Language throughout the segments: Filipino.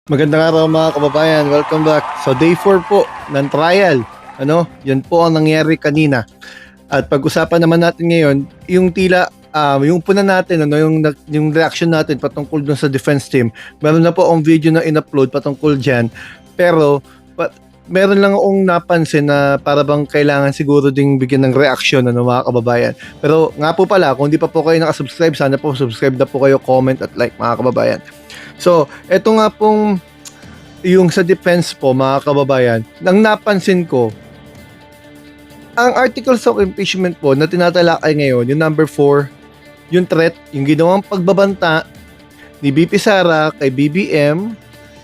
Magandang araw mga kababayan, welcome back. So day 4 po ng trial. Yan po ang nangyari kanina. At pag-usapan naman natin ngayon, yung yung puna natin, yung reaction natin patungkol dun sa defense team. Meron na po ang video na in-upload patungkol diyan. Pero meron lang akong napansin na para bang kailangan siguro ding bigyan ng reaction mga kababayan. Pero nga po pala, kung di pa po kayo nakasubscribe, sana po subscribe na po kayo, comment at like mga kababayan. So, eto nga pong yung sa defense po mga kababayan, nang napansin ko, ang articles of impeachment po na tinatalakay ngayon, yung number 4, yung threat, yung ginawang pagbabanta ni BP Sara kay BBM,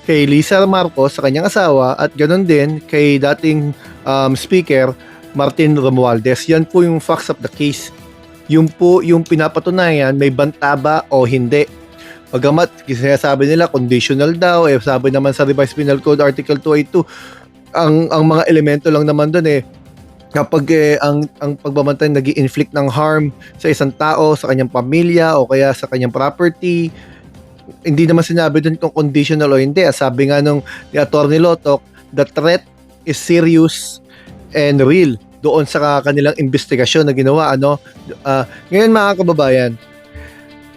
kay Lisa Marcos sa kanyang asawa, at ganoon din kay dating speaker Martin Romualdez. Yan po yung facts of the case. Yung po yung pinapatunayan, may banta ba o hindi. Pagamat sinasabi nila conditional daw, sabi naman sa Revised Penal Code Article 282, ang mga elemento lang naman doon kapag ang pagbabantay nag-i-inflict ng harm sa isang tao, sa kanyang pamilya o kaya sa kanyang property, hindi naman sinabi doon kung conditional o hindi. Sabi nga ni Atty. Lotoc, the threat is serious and real doon sa kanilang investigasyon na ginawa. Ngayon mga kababayan,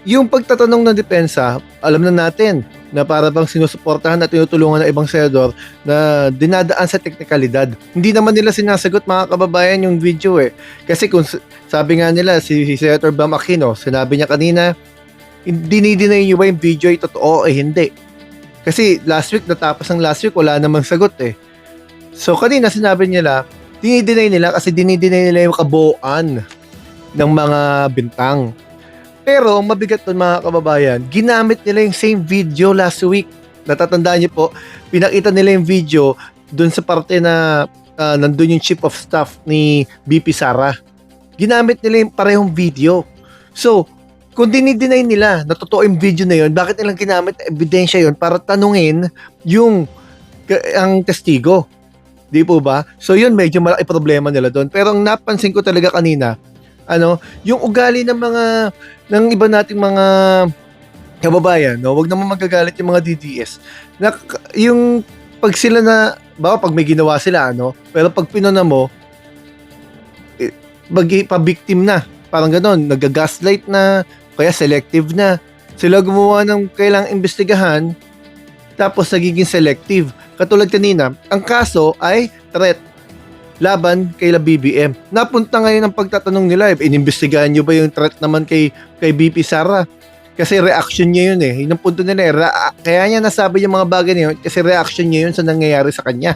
yung pagtatanong ng depensa, alam na natin na para bang sinusuportahan at tinutulungan ng ibang senador na dinadaan sa teknikalidad. Hindi naman nila sinasagot mga kababayan yung video Kasi kung sabi nga nila si Senator Bam Aquino, sinabi niya kanina, dinidinay niyo ba yung video ay totoo hindi. Kasi natapos ang last week, wala namang sagot So kanina sinabi nila, dinidinay nila kasi dinidinay nila yung kabuuan ng mga bintang. Pero mabigat doon mga kababayan, ginamit nila yung same video last week. Natatandaan niyo po, pinakita nila yung video doon sa parte na nandun yung chief of staff ni BP Sara. Ginamit nila yung parehong video. So, kung dinideny nila na totoo yung video na yun, bakit nilang ginamit na ebidensya yun para tanungin ang testigo? Di po ba? So yun, medyo malaki problema nila doon. Pero ang napansin ko talaga kanina, yung ugali ng iba nating mga kababayan, wag naman magagalit yung mga DDS. Yung pag sila pag may ginawa sila, pero pag pinuna mo, pa-victim na. Parang gano'n, nag-gaslight na, kaya selective na. Sila gumawa ng kailangang imbestigahan, tapos nagiging selective. Katulad kanina, ang kaso ay threat laban kay BBM. Napunta ngayon ang pagtatanong nila, inimbestigahan nyo ba yung threat naman kay BP Sara? Kasi reaction niya yun Yun ang punto nila kaya niya nasabi yung mga bagay na yun kasi reaction niya yun sa nangyayari sa kanya.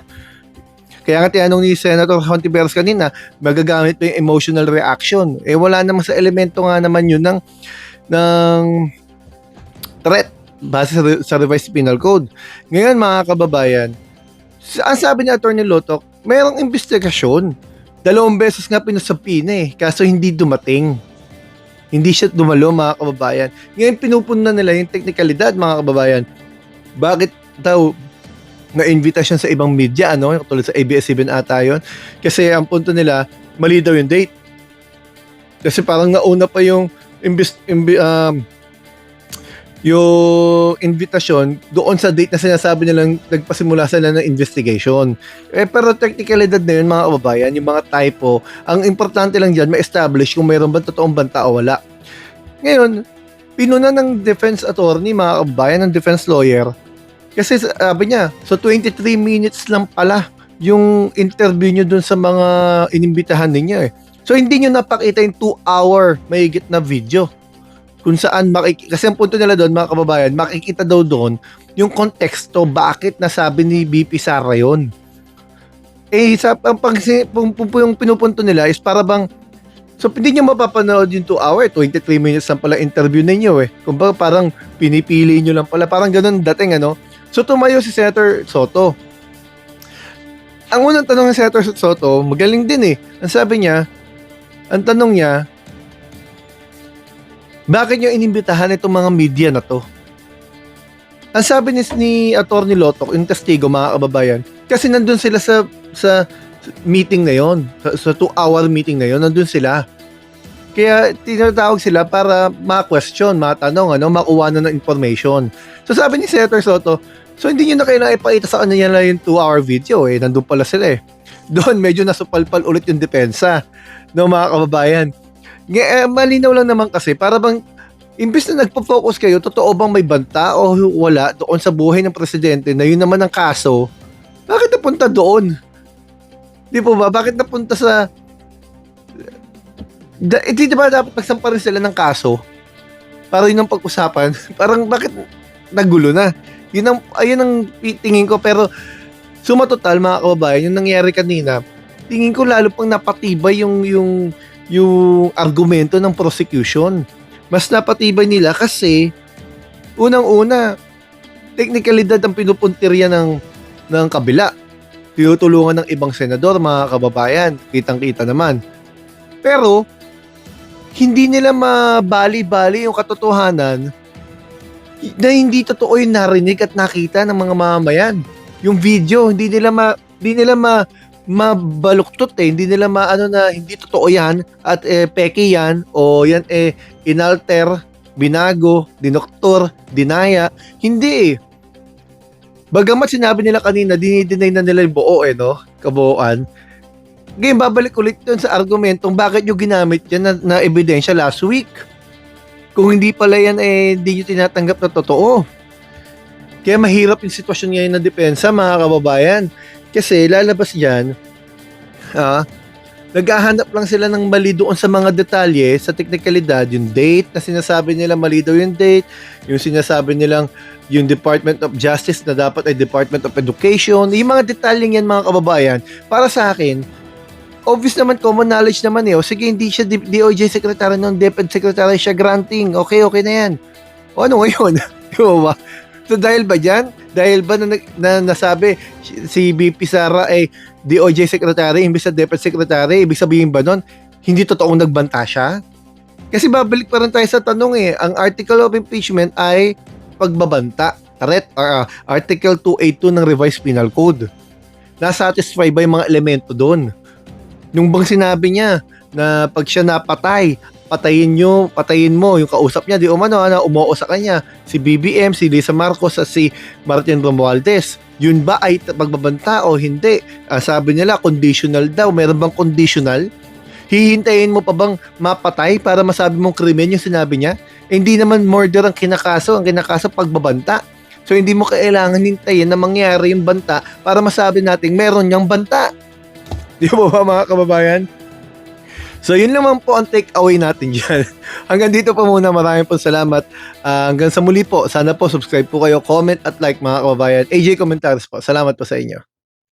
Kaya nga tinanong ni Senator Hontiveros kanina, magagamit pa yung emotional reaction. Wala naman sa elemento nga naman yun ng threat base sa Revised Penal Code. Ngayon mga kababayan, ang sabi ni Atty. Lotoc, mayroong investigasyon. 2 beses nga pinasapina kaso hindi dumating. Hindi siya dumalo mga kababayan. Ngayon pinupuna nila yung teknikalidad mga kababayan. Bakit daw na-invitation sa ibang media, tulad sa ABS-CBN ata yun? Kasi ang punto nila, mali daw yung date. Kasi parang nauna pa yung invitation doon sa date na sinasabi nilang nagpasimula sila ng investigation. Pero technicalidad na yun mga kababayan, yung mga typo, ang importante lang dyan, ma-establish kung mayroon ba totoong banta o wala. Ngayon, pinuna ng defense attorney mga kababayan, ng defense lawyer, kasi sabi niya, so 23 minutes lang pala yung interview nyo dun sa mga inimbitahan ninyo So hindi nyo napakita yung 2-hour mahigit na video kung saan kasi ang punto nila doon mga kababayan, makikita daw doon yung konteksto bakit nasabi ni BP Sara yun. Yung pinupunto nila is para bang, so hindi nyo mapapanood yung 2 hour, 23 minutes lang pala interview ninyo Kung parang pinipili nyo lang pala, parang ganun dating So tumayo si Senator Soto. Ang unang tanong ng Senator Soto, magaling din Ang sabi niya, ang tanong niya, bakit nyo inimbitahan itong mga media na to? Ang sabi ni Atty. Lotoc, yung testigo mga kababayan, kasi nandun sila sa meeting na yon, sa 2-hour meeting na yon, nandun sila. Kaya tinatawag sila para ma-question, matanong, makuha na ng information. So sabi ni Senator Soto, So hindi nyo na kailangan ipakita sa kanya lang yung 2-hour video eh. Nandun pala sila eh. Doon medyo nasupalpal ulit yung depensa ng mga kababayan. Malinaw lang naman kasi para bang imbis na nagpo-focus kayo, totoo bang may banta o wala doon sa buhay ng presidente na yun naman ang kaso, bakit napunta doon? Di po ba? Bakit napunta sa... Di ba dapat nagsampa rin sila ng kaso? Para yun ang pag-usapan. Parang bakit nagulo na? Ayun ang tingin ko. Pero suma total mga kababayan, yung nangyari kanina, tingin ko lalo pang napatibay yung argumento ng prosecution. Mas napatibay nila kasi unang-una, teknikalidad ang pinupuntirya ng kabila. Tinutulungan ng ibang senador, mga kababayan. Kitang-kita naman. Pero, hindi nila mabali-bali yung katotohanan na hindi totoo yung narinig at nakita ng mga mamamayan. Yung video, hindi nila mabaluktot eh. Hindi nila na hindi totoo yan at peke yan o yan inalter, binago, dinoktor, dinaya. Hindi eh. Bagamat sinabi nila kanina, dinideny na nila yung buo no? Kabuuan. Ngayon, babalik ulit yun sa argumentong bakit nyo ginamit yan na ebidensya last week. Kung hindi pala yan, hindi nyo tinatanggap na totoo. Kaya mahirap yung sitwasyon ngayon na depensa, mga kababayan. Kasi lalabas dyan, naghahanap lang sila ng mali doon sa mga detalye, sa teknikalidad, yung date na sinasabi nila, mali daw yung date, yung sinasabi nilang yung Department of Justice na dapat ay Department of Education, yung mga detalyeng yan mga kababayan, para sa akin, obvious naman, common knowledge naman o sige, hindi siya DOJ Secretary ng DepEd Secretary siya granting, okay na yan. O ano ngayon? Diba ba? So dahil ba dyan? Dahil ba na nasabi si BP Sara ay DOJ Secretary imbis sa DepEd Secretary, ibig sabihin ba nun, hindi totoong nagbanta siya? Kasi babalik pa rin tayo sa tanong ang article of impeachment ay pagbabanta. Article 282 ng Revised Penal Code. Nasatisfy ba yung mga elemento doon? Nung bang sinabi niya na pag siya napatay, patayin mo yung kausap niya, di umano na umuo sa kanya, si BBM, si Lisa Marcos, at si Martin Romualdez. Yun ba ay pagbabanta o hindi? Sabi nila, conditional daw. Meron bang conditional? Hihintayin mo pa bang mapatay para masabi mong krimen yung sinabi niya? Hindi naman murder ang kinakaso pagbabanta. So hindi mo kailangan hintayin na mangyari yung banta para masabi natin meron niyang banta. Di ba mga kababayan? So yun naman po ang take away natin dyan. Hanggang dito po muna, maraming po salamat. Hanggang sa muli po, sana po subscribe po kayo, comment at like mga kababayan. AJ Commentaries po, salamat po sa inyo.